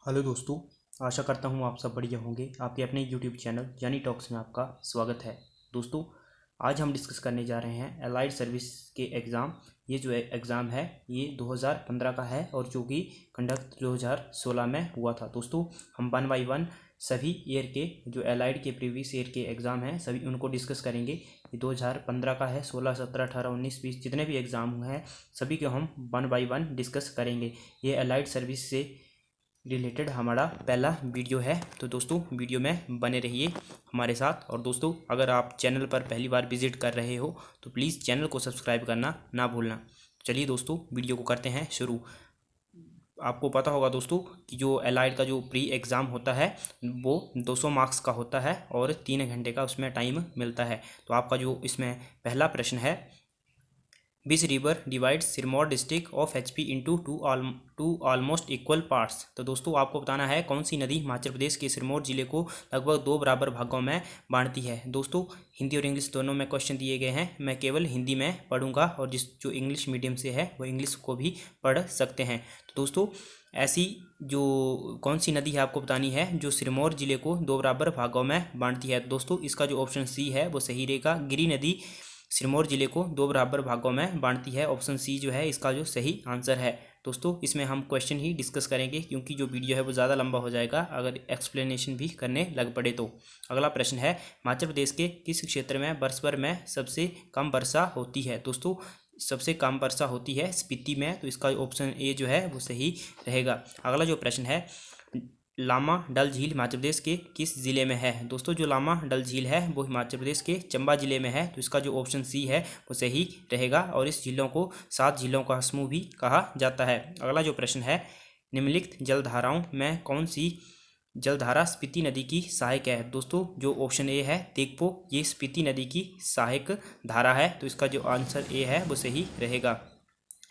Hello दोस्तों, आशा करता हूँ आप सब बढ़िया होंगे। आपके अपने यूट्यूब चैनल जानी टॉक्स में आपका स्वागत है। दोस्तों, आज हम डिस्कस करने जा रहे हैं एलाइड सर्विस के एग्ज़ाम। ये जो एग्ज़ाम है ये 2015 का है और जो कि कंडक्ट 2016 में हुआ था। दोस्तों, हम 1 बाई 1 सभी ईयर के जो एलाइड के प्रीवियस ईयर के एग्ज़ाम हैं सभी उनको डिस्कस करेंगे। ये 2015 का है, 16, 17, 18, 19, 20 जितने भी एग्ज़ाम हुए हैं सभी को हम 1 बाई 1 डिस्कस करेंगे। ये एलाइड सर्विस से रिलेटेड हमारा पहला वीडियो है, तो दोस्तों वीडियो में बने रहिए हमारे साथ। और दोस्तों, अगर आप चैनल पर पहली बार विजिट कर रहे हो तो प्लीज़ चैनल को सब्सक्राइब करना ना भूलना। चलिए दोस्तों, वीडियो को करते हैं शुरू। आपको पता होगा दोस्तों कि जो एलाइड का जो प्री एग्ज़ाम होता है वो 200 मार्क्स का होता है और 3 घंटे का उसमें टाइम मिलता है। तो आपका जो इसमें पहला प्रश्न है, which river divides Sirmaur district of HP into two almost equal parts. तो दोस्तों, आपको बताना है कौन सी नदी हिमाचल प्रदेश के सिरमौर जिले को लगभग 2 बराबर भागों में बांटती है। दोस्तों, हिंदी और इंग्लिश दोनों में क्वेश्चन दिए गए हैं। मैं केवल हिंदी में पढ़ूंगा और जो इंग्लिश मीडियम से है वो इंग्लिश को भी पढ़ सकते हैं। तो दोस्तों, ऐसी जो कौन सी नदी है आपको बतानी है जो सिरमौर जिले को 2 बराबर भागों में बांटती है। दोस्तों, इसका जो ऑप्शन सी है वो सही रहेगा। गिरी नदी सिरमौर जिले को 2 बराबर भागों में बांटती है। ऑप्शन सी जो है इसका जो सही आंसर है। दोस्तों, इसमें हम क्वेश्चन ही डिस्कस करेंगे क्योंकि जो वीडियो है वो ज़्यादा लंबा हो जाएगा अगर एक्सप्लेनेशन भी करने लग पड़े तो। अगला प्रश्न है, हिमाचल प्रदेश के किस क्षेत्र में वर्ष भर में सबसे कम वर्षा होती है। दोस्तों, सबसे कम वर्षा होती है स्पीति में, तो इसका ऑप्शन ए जो है वो सही रहेगा। अगला जो प्रश्न है, लामा डल झील हिमाचल प्रदेश के किस ज़िले में है। दोस्तों, जो लामा डल झील है वो हिमाचल प्रदेश के चंबा ज़िले में है, तो इसका जो ऑप्शन सी है वो सही रहेगा। और इस झीलों को 7 झीलों का समूह भी कहा जाता है। अगला जो प्रश्न है, निम्नलिखित जलधाराओं में कौन सी जलधारा स्पीति नदी की सहायक है। दोस्तों, जो ऑप्शन ए है तेगपो, ये स्पीति नदी की सहायक धारा है, तो इसका जो आंसर ए है वो सही रहेगा।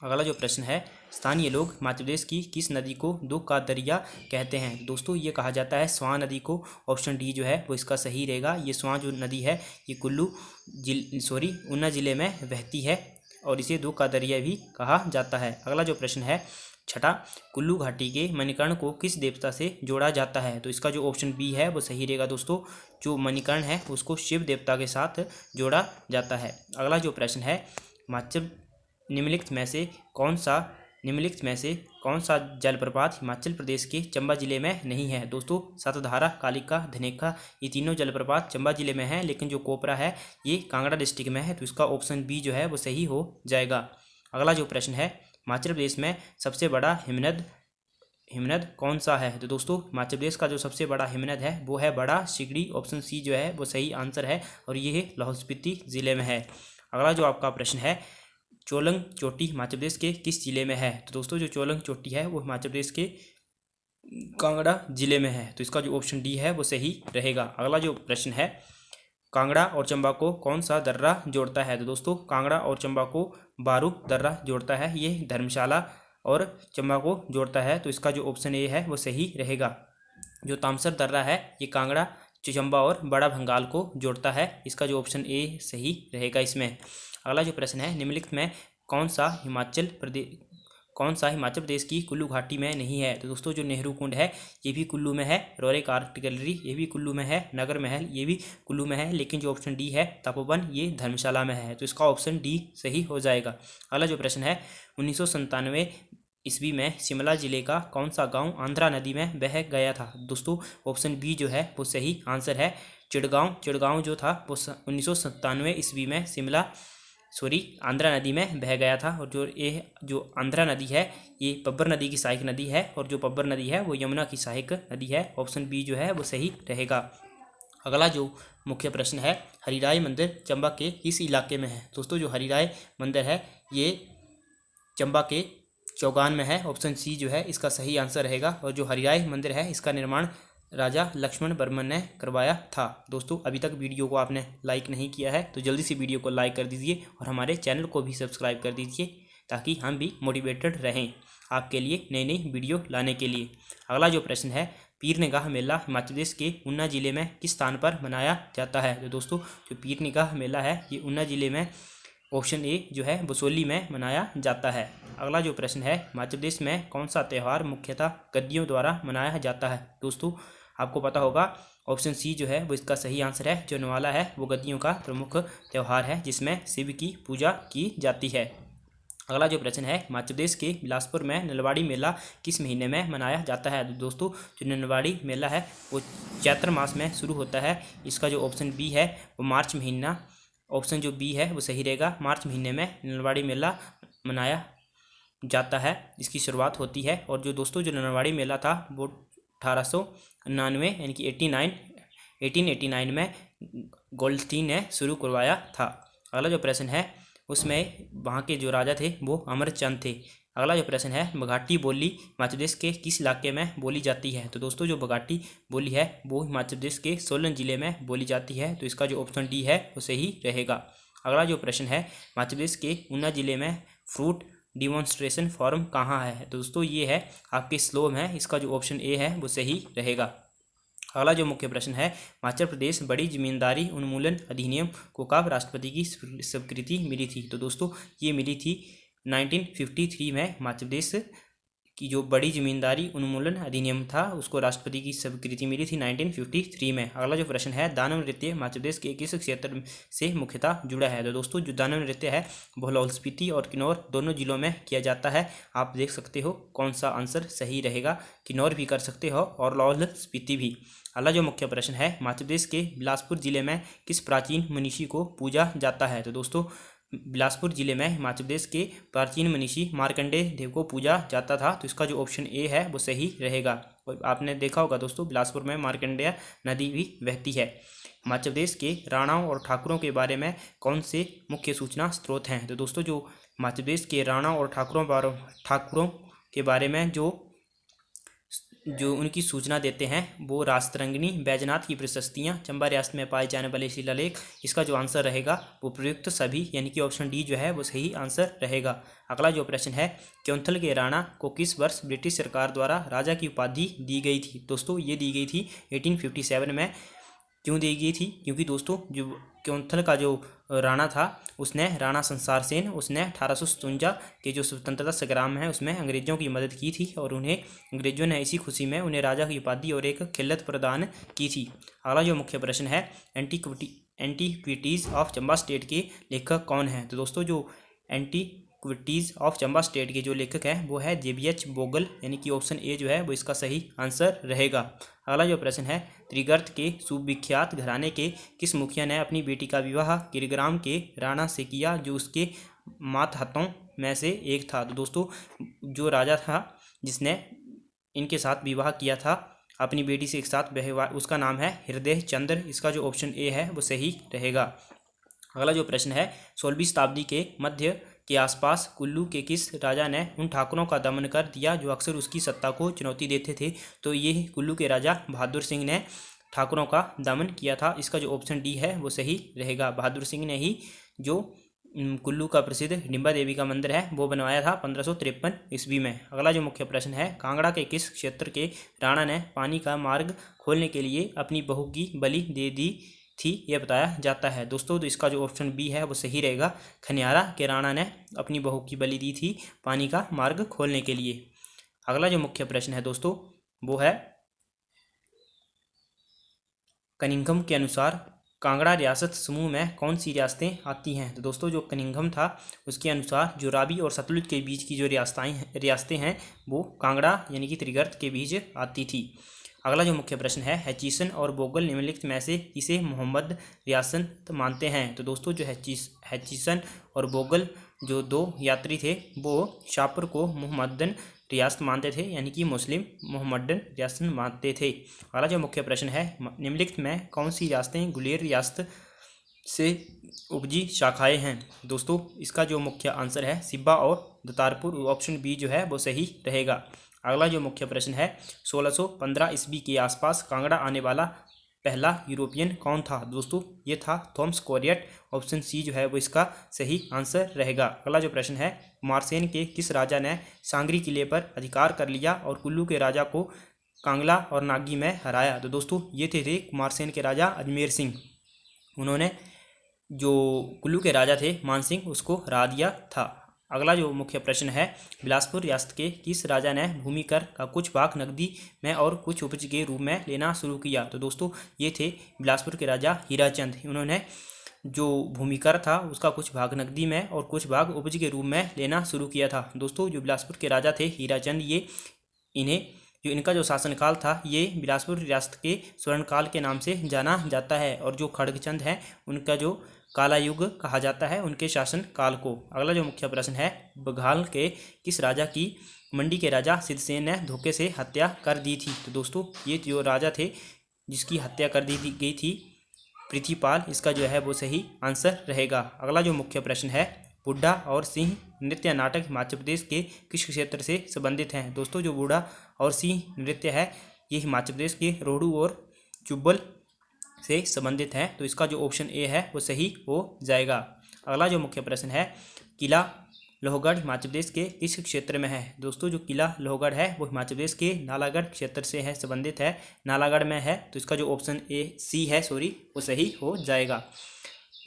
अगला जो प्रश्न है, स्थानीय लोग हिमाचल प्रदेश की किस नदी को दुख का दरिया कहते हैं। दोस्तों, ये कहा जाता है स्वां नदी को। ऑप्शन डी जो है वो इसका सही रहेगा। ये स्वां जो नदी है ये ऊना ज़िले में बहती है और इसे दुख का दरिया भी कहा जाता है। अगला जो प्रश्न है, छठा, कुल्लू घाटी के मणिकर्ण को किस देवता से जोड़ा जाता है। तो इसका जो ऑप्शन बी है वो सही रहेगा। दोस्तों, जो मणिकर्ण है उसको शिव देवता के साथ जोड़ा जाता है। अगला जो प्रश्न है, निम्नलिखित में से कौन सा जलप्रपात हिमाचल प्रदेश के चंबा जिले में नहीं है। दोस्तों, सतधारा, कालिका, धनेखा, ये तीनों जलप्रपात चंबा जिले में है, लेकिन जो कोपरा है ये कांगड़ा डिस्ट्रिक्ट में है, तो इसका ऑप्शन बी जो है वो सही हो जाएगा। अगला जो प्रश्न है, हिमाचल प्रदेश में सबसे बड़ा हिमनद कौन सा है। तो दोस्तों, हिमाचल प्रदेश का जो सबसे बड़ा हिमनद है वो है बड़ा सिगड़ी। ऑप्शन सी जो है वो सही आंसर है और ये लाहौल स्पीति जिले में है। अगला जो आपका प्रश्न है, चोलंग चोटी हिमाचल प्रदेश के किस जिले में है। तो दोस्तों, जो चोलंग चोटी है वो हिमाचल प्रदेश के कांगड़ा जिले में है, तो इसका जो ऑप्शन डी है वो सही रहेगा। अगला जो प्रश्न है, कांगड़ा और चंबा को कौन सा दर्रा जोड़ता है। तो दोस्तों, कांगड़ा और चंबा को बारू दर्रा जोड़ता है, ये धर्मशाला और चंबा को जोड़ता है, तो इसका जो ऑप्शन ए है वो सही रहेगा। जो तामसर दर्रा है ये कांगड़ा, चंबा और बड़ा भंगाल को जोड़ता है, इसका जो ऑप्शन ए सही रहेगा इसमें। अगला जो प्रश्न है, निम्नलिखित में कौन सा हिमाचल प्रदेश की कुल्लू घाटी में नहीं है। तो दोस्तों, जो नेहरू कुंड है ये भी कुल्लू में है, रोरिक आर्ट गैलरी ये भी कुल्लू में है, नगर महल ये भी कुल्लू में है, लेकिन जो ऑप्शन डी है तपोवन ये धर्मशाला में है, तो इसका ऑप्शन डी सही हो जाएगा। अगला जो प्रश्न है, 1997 ईस्वी में शिमला जिले का कौन सा गांव आंध्रा नदी में बह गया था। दोस्तों, ऑप्शन बी जो है वो सही आंसर है। चिड़गांव जो था वो 1997 ईस्वी में आंध्रा नदी में बह गया था। और जो आंध्रा नदी है ये पब्बर नदी की सहायक नदी है और जो पब्बर नदी है वो यमुना की सहायक नदी है। ऑप्शन बी जो है वो सही रहेगा। अगला जो मुख्य प्रश्न है, हरिराय मंदिर चंबा के किस इलाके में है। दोस्तों, जो हरिराय मंदिर है ये चंबा के चौगान में है, ऑप्शन सी जो है इसका सही आंसर रहेगा। और जो हरिराय मंदिर है इसका निर्माण राजा लक्ष्मण वर्मन ने करवाया था। दोस्तों, अभी तक वीडियो को आपने लाइक नहीं किया है तो जल्दी से वीडियो को लाइक कर दीजिए और हमारे चैनल को भी सब्सक्राइब कर दीजिए ताकि हम भी मोटिवेटेड रहें आपके लिए नई नई वीडियो लाने के लिए। अगला जो प्रश्न है, पीर निगाह मेला हिमाचल प्रदेश के ऊना ज़िले में किस स्थान पर मनाया जाता है। तो दोस्तों, जो पीर निगाह मेला है ये ऊना ज़िले में ऑप्शन ए जो है बसोली में मनाया जाता है। अगला जो प्रश्न है, हिमाचल प्रदेश में कौन सा त्यौहार मुख्यतः गद्दियों द्वारा मनाया जाता है। दोस्तों आपको पता होगा ऑप्शन सी जो है वो इसका सही आंसर है। जो नवाला है वो गद्दियों का प्रमुख त्यौहार है जिसमें शिव की पूजा की जाती है। अगला जो प्रश्न है, हिमाचल प्रदेश के बिलासपुर में नलवाड़ी मेला किस महीने में मनाया जाता है। दोस्तों जो नलवाड़ी मेला है वो चैत्र मास में शुरू होता है। इसका जो ऑप्शन बी है वो मार्च महीना, ऑप्शन जो बी है वो सही रहेगा। मार्च महीने में नलवाड़ी मेला मनाया जाता है, इसकी शुरुआत होती है। और जो दोस्तों जो नलवाड़ी मेला था वो 1899 यानी कि 1889 में गोल्डस्टीन ने शुरू करवाया था। अगला जो प्रश्न है उसमें वहाँ के जो राजा थे वो अमरचंद थे। अगला जो प्रश्न है, बघाटी बोली हिमाचल प्रदेश के किस इलाके में बोली जाती है। तो दोस्तों जो बघाटी बोली है वो हिमाचल प्रदेश के सोलन जिले में बोली जाती है। तो इसका जो ऑप्शन डी है वो सही रहेगा। अगला जो प्रश्न है, हिमाचल प्रदेश के ऊना जिले में फ्रूट डिमॉन्स्ट्रेशन फार्म कहाँ है। तो दोस्तों ये है आपके स्लोम है। इसका जो ऑप्शन ए है वो सही रहेगा। अगला जो मुख्य प्रश्न है, हिमाचल प्रदेश बड़ी जिम्मेदारी उन्मूलन अधिनियम को कब राष्ट्रपति की स्वीकृति मिली थी। तो दोस्तों ये मिली थी 1953 में। हिमाचल प्रदेश की जो बड़ी जिम्मेदारी उन्मूलन अधिनियम था उसको राष्ट्रपति की स्वीकृति मिली थी 1953 में। अगला जो प्रश्न है, दानव नृत्य हिमाचल प्रदेश के किस क्षेत्र से मुख्यतः जुड़ा है। तो दोस्तों जो दानव नृत्य है वो लाहौल स्पीति और किन्नौर दोनों जिलों में किया जाता है। आप देख सकते हो कौन सा आंसर सही रहेगा। किन्नौर भी कर सकते हो और लाहौल स्पीति भी। अगला जो मुख्य प्रश्न है, हिमाचल प्रदेश के बिलासपुर जिले में किस प्राचीन मनीषी को पूजा जाता है। तो दोस्तों बिलासपुर जिले में हिमाचल प्रदेश के प्राचीन मनीषी मार्कंडेय देव को पूजा जाता था। तो इसका जो ऑप्शन ए है वो सही रहेगा। और आपने देखा होगा दोस्तों बिलासपुर में मार्कंडेय नदी भी बहती है। हिमाचल प्रदेश के राणाओं और ठाकुरों के बारे में कौन से मुख्य सूचना स्रोत हैं। तो दोस्तों जो हिमाचल प्रदेश के राणाओं और ठाकुरों के बारे में जो उनकी सूचना देते हैं वो राजतरंगिणी, बैजनाथ की प्रशस्तियाँ, चंबा रियासत में पाए जाने वाले शिलालेख। इसका जो आंसर रहेगा वो प्रयुक्त सभी यानी कि ऑप्शन डी जो है वो सही आंसर रहेगा। अगला जो प्रश्न है, क्योंथल के राणा को किस वर्ष ब्रिटिश सरकार द्वारा राजा की उपाधि दी गई थी। दोस्तों ये दी गई थी 1857 में। क्यों दी गई थी, क्योंकि दोस्तों जो क्योंथल का जो राणा था उसने राणा संसार सेन उसने 1857 के जो स्वतंत्रता संग्राम है उसमें अंग्रेजों की मदद की थी और उन्हें अंग्रेजों ने इसी खुशी में उन्हें राजा की उपाधि और एक खिल्लत प्रदान की थी। अगला जो मुख्य प्रश्न है, एंटीक्विटीज़ ऑफ चंबा स्टेट के लेखक कौन हैं। तो दोस्तों जो एंटीक्विटीज़ ऑफ चंबा स्टेट के जो लेखक हैं वो है JBH बोगल यानी कि ऑप्शन ए जो है वो इसका सही आंसर रहेगा। अगला जो प्रश्न है, त्रिगर्त के सुविख्यात घराने के किस मुखिया ने अपनी बेटी का विवाह गिरग्राम के राणा से किया जो उसके मातहतों में से एक था। तो दोस्तों जो राजा था जिसने इनके साथ विवाह किया था अपनी बेटी से एक साथ विवाह, उसका नाम है हृदय चंद्र। इसका जो ऑप्शन ए है वो सही रहेगा। अगला जो प्रश्न है, 16वीं शताब्दी के मध्य के आसपास कुल्लू के किस राजा ने उन ठाकुरों का दमन कर दिया जो अक्सर उसकी सत्ता को चुनौती देते थे। तो ये कुल्लू के राजा बहादुर सिंह ने ठाकुरों का दमन किया था। इसका जो ऑप्शन डी है वो सही रहेगा। बहादुर सिंह ने ही जो कुल्लू का प्रसिद्ध हिडिंबा देवी का मंदिर है वो बनवाया था 1553 ईस्वी में। अगला जो मुख्य प्रश्न है, कांगड़ा के किस क्षेत्र के राणा ने पानी का मार्ग खोलने के लिए अपनी बहू की बलि दे दी थी, यह बताया जाता है। दोस्तों तो इसका जो ऑप्शन बी है वो सही रहेगा। खनियारा के राणा ने अपनी बहू की बलि दी थी पानी का मार्ग खोलने के लिए। अगला जो मुख्य प्रश्न है दोस्तों वो है, कनिंघम के अनुसार कांगड़ा रियासत समूह में कौन सी रियासतें आती हैं। तो दोस्तों जो कनिंघम था उसके अनुसार जो रावी और सतलुज के बीच की जो रियासतें हैं वो कांगड़ा यानी कि त्रिगर्त के बीच आती थी। अगला जो मुख्य प्रश्न है, हैचिसन और बोगल निम्नलिखित में से किसे मोहम्मद रियासत मानते हैं। तो दोस्तों जो हैचिसन और बोगल जो दो यात्री थे वो शाहपुर को मोहम्मदन रियासत मानते थे यानी कि मुस्लिम मोहम्मदन रियासत मानते थे। अगला जो मुख्य प्रश्न है, निम्नलिखित में कौन सी रियासतें गुलेर रियासत से उपजी शाखाएं हैं। दोस्तों इसका जो मुख्य आंसर है सिब्बा और दतारपुर, ऑप्शन बी जो है वो सही रहेगा। अगला जो मुख्य प्रश्न है, 1615 ईस्वी के आसपास कांगड़ा आने वाला पहला यूरोपियन कौन था। दोस्तों ये था थॉमस कॉरियट, ऑप्शन सी जो है वो इसका सही आंसर रहेगा। अगला जो प्रश्न है, कुमारसेन के किस राजा ने सांगरी किले पर अधिकार कर लिया और कुल्लू के राजा को कांगला और नागी में हराया। तो दोस्तों ये थे कुमारसेन के राजा अजमेर सिंह। उन्होंने जो कुल्लू के राजा थे मानसिंह उसको हरा दिया था। अगला जो मुख्य प्रश्न है, बिलासपुर रियासत के किस राजा ने भूमि कर का कुछ भाग नकदी में और कुछ उपज के रूप में लेना शुरू किया? तो दोस्तों ये थे बिलासपुर के राजा हीराचंद। उन्होंने जो भूमि कर था उसका कुछ भाग नकदी में और कुछ भाग उपज के रूप में लेना शुरू किया था। दोस्तों जो बिलासपुर के राजा थे हीराचंद, जो इनका जो शासनकाल था ये बिलासपुर रियासत के स्वर्णकाल के नाम से जाना जाता है। और जो खड़गचंद हैं उनका जो काला युग कहा जाता है उनके शासन काल को। अगला जो मुख्य प्रश्न है, बघाल के किस राजा की मंडी के राजा सिद्धसेन ने धोखे से हत्या कर दी थी? तो दोस्तों ये जो राजा थे जिसकी हत्या कर दी गई थी पृथ्वीपाल, इसका जो है वो सही आंसर रहेगा। अगला जो मुख्य प्रश्न है, बुढ़ा और सिंह नृत्य नाटक हिमाचल प्रदेश के किस क्षेत्र से संबंधित हैं? दोस्तों जो बुढ़ा और सिंह नृत्य है ये हिमाचल प्रदेश के रोहडू और चुब्बल से संबंधित है। तो इसका जो ऑप्शन ए है वो सही हो जाएगा। अगला जो मुख्य प्रश्न है, किला लोहगढ़ हिमाचल प्रदेश के किस क्षेत्र में है? दोस्तों जो किला लोहगढ़ है वो हिमाचल प्रदेश के नालागढ़ क्षेत्र से है, संबंधित है, नालागढ़ में है। तो इसका जो ऑप्शन सी है वो सही हो जाएगा।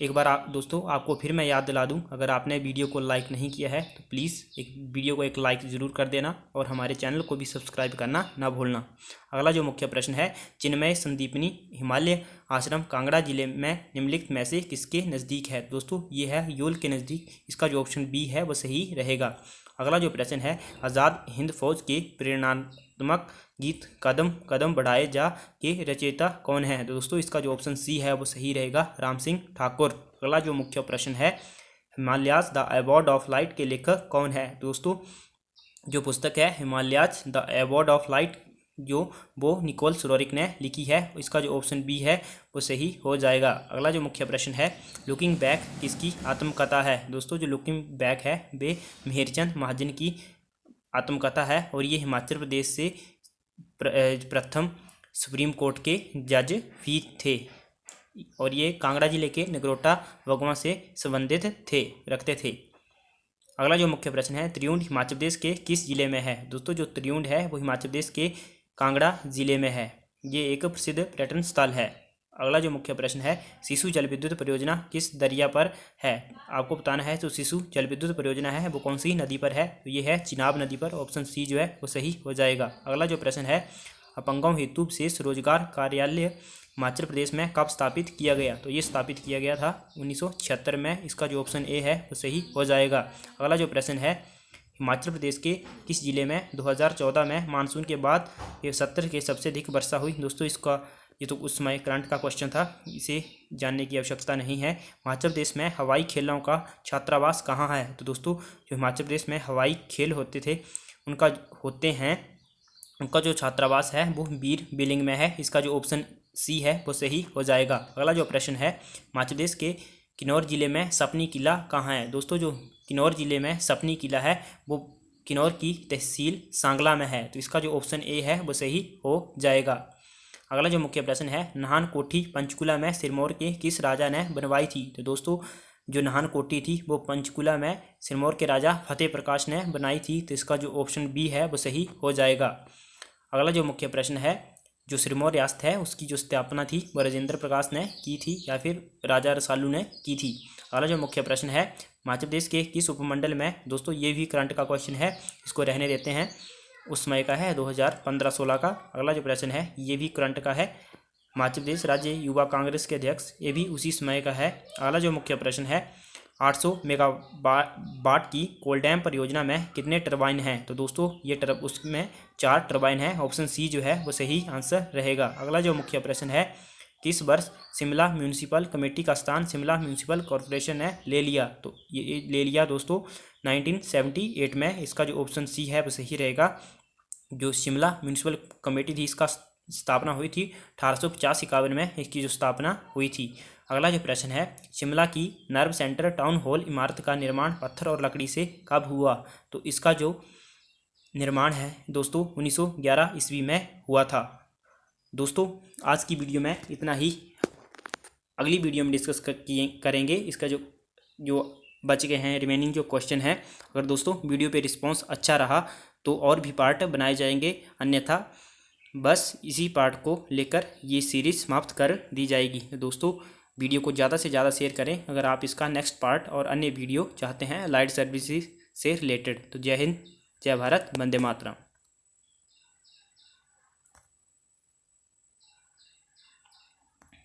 एक बार दोस्तों आपको फिर मैं याद दिला दूं, अगर आपने वीडियो को लाइक नहीं किया है तो प्लीज़ वीडियो को एक लाइक ज़रूर कर देना और हमारे चैनल को भी सब्सक्राइब करना ना भूलना। अगला जो मुख्य प्रश्न है, चिन्मय संदीपनी हिमालय आश्रम कांगड़ा जिले में निम्नलिखित में से किसके नज़दीक है? दोस्तों ये है योल के नज़दीक, इसका जो ऑप्शन बी है वो सही रहेगा। अगला जो प्रश्न है, आज़ाद हिंद फौज के प्रेरणात्मक गीत कदम कदम बढ़ाए जा के रचयिता कौन है? तो दोस्तों इसका जो ऑप्शन सी है वो सही रहेगा, राम सिंह ठाकुर। अगला जो मुख्य प्रश्न है, Himalayas the award of light के लेखक कौन है? दोस्तों जो पुस्तक है Himalayas the award of light जो वो निकोल सुरोरिक ने लिखी है, इसका जो ऑप्शन बी है वो सही हो जाएगा। अगला जो मुख्य प्रश्न है, लुकिंग बैक किसकी आत्मकथा है? दोस्तों जो लुकिंग बैक है वे मेहरचंद महाजन की आत्मकथा है और ये हिमाचल प्रदेश से प्रथम सुप्रीम कोर्ट के जज भी थे और ये कांगड़ा जिले के नगरोटा वगवा से संबंधित रखते थे। अगला जो मुख्य प्रश्न है, त्रियुंड हिमाचल प्रदेश के किस जिले में है? दोस्तों जो त्रियुंड है वो हिमाचल प्रदेश के कांगड़ा जिले में है, ये एक प्रसिद्ध पर्यटन स्थल है। अगला जो मुख्य प्रश्न है, सिसु जल विद्युत परियोजना किस दरिया पर है? आपको बताना है तो सिसु जल विद्युत परियोजना है वो कौन सी नदी पर है? तो ये है चिनाब नदी पर, ऑप्शन सी जो है वो सही हो जाएगा। अगला जो प्रश्न है, अपंगों हेतु विशेष रोजगार कार्यालय हिमाचल प्रदेश में कब स्थापित किया गया? तो ये स्थापित किया गया था 1976 में, इसका जो ऑप्शन ए है वो सही हो जाएगा। अगला जो प्रश्न है, हिमाचल प्रदेश के किस जिले में 2014 में मानसून के बाद ये 70 के सबसे अधिक वर्षा हुई? दोस्तों ये तो उस समय करंट का क्वेश्चन था, इसे जानने की आवश्यकता नहीं है। हिमाचल प्रदेश में हवाई खेलों का छात्रावास कहाँ है? तो दोस्तों जो हिमाचल प्रदेश में हवाई खेल उनका जो छात्रावास है वो वीर बिलिंग में है, इसका जो ऑप्शन सी है वो सही हो जाएगा। अगला जो प्रश्न है, हिमाचल प्रदेश के किन्नौर जिले में सपनी किला कहाँ है? दोस्तों जो किन्नौर जिले में सपनी किला है वो किन्नौर की तहसील सांगला में है, तो इसका जो ऑप्शन ए है वो सही हो जाएगा। अगला जो मुख्य प्रश्न है, नाहन कोठी पंचकुला में सिरमौर के किस राजा ने बनवाई थी? तो दोस्तों जो नाहन कोठी थी वो पंचकुला में सिरमौर के राजा फतेह प्रकाश ने बनाई थी, तो इसका जो ऑप्शन बी है वो सही हो जाएगा। अगला जो मुख्य प्रश्न है, जो सिरमौर रियासत है उसकी जो स्थापना थी वो राजेंद्र प्रकाश ने की थी या फिर राजा रसालू ने की थी? अगला जो मुख्य प्रश्न है, हिमाचल प्रदेश के किस उपमंडल में? दोस्तों ये भी करंट का क्वेश्चन है, इसको रहने देते हैं, उस समय का है 2015-16 का। अगला जो प्रश्न है ये भी करंट का है, हिमाचल प्रदेश राज्य युवा कांग्रेस के अध्यक्ष, ये भी उसी समय का है। अगला जो मुख्य प्रश्न है, 800 मेगावाट की कोल डैम परियोजना में कितने टरबाइन हैं? तो दोस्तों ये उसमें 4 टरबाइन हैं, ऑप्शन सी जो है वो सही आंसर रहेगा। अगला जो मुख्य प्रश्न है, किस वर्ष शिमला म्यूनिसिपल कमेटी का स्थान शिमला म्यूनिसिपल कॉरपोरेशन ने ले लिया? तो ये ले लिया दोस्तों 1978 में, इसका जो ऑप्शन सी है वो सही रहेगा। जो शिमला म्यूनिसिपल कमेटी थी इसका स्थापना हुई थी 1850-51 में, इसकी जो स्थापना हुई थी। अगला जो प्रश्न है, शिमला की नर्व सेंटर टाउन हॉल इमारत का निर्माण पत्थर और लकड़ी से कब हुआ? तो इसका जो निर्माण है दोस्तों 1911 ईस्वी में हुआ था। दोस्तों आज की वीडियो में इतना ही, अगली वीडियो में डिस्कस करेंगे इसका जो बच गए हैं रिमेनिंग जो क्वेश्चन हैं। अगर दोस्तों वीडियो पे रिस्पांस अच्छा रहा तो और भी पार्ट बनाए जाएंगे, अन्यथा बस इसी पार्ट को लेकर ये सीरीज़ समाप्त कर दी जाएगी। दोस्तों वीडियो को ज़्यादा से ज़्यादा शेयर करें अगर आप इसका नेक्स्ट पार्ट और अन्य वीडियो चाहते हैं अलाइड सर्विसेज से रिलेटेड। तो जय हिंद, जय भारत, वंदे मातरम।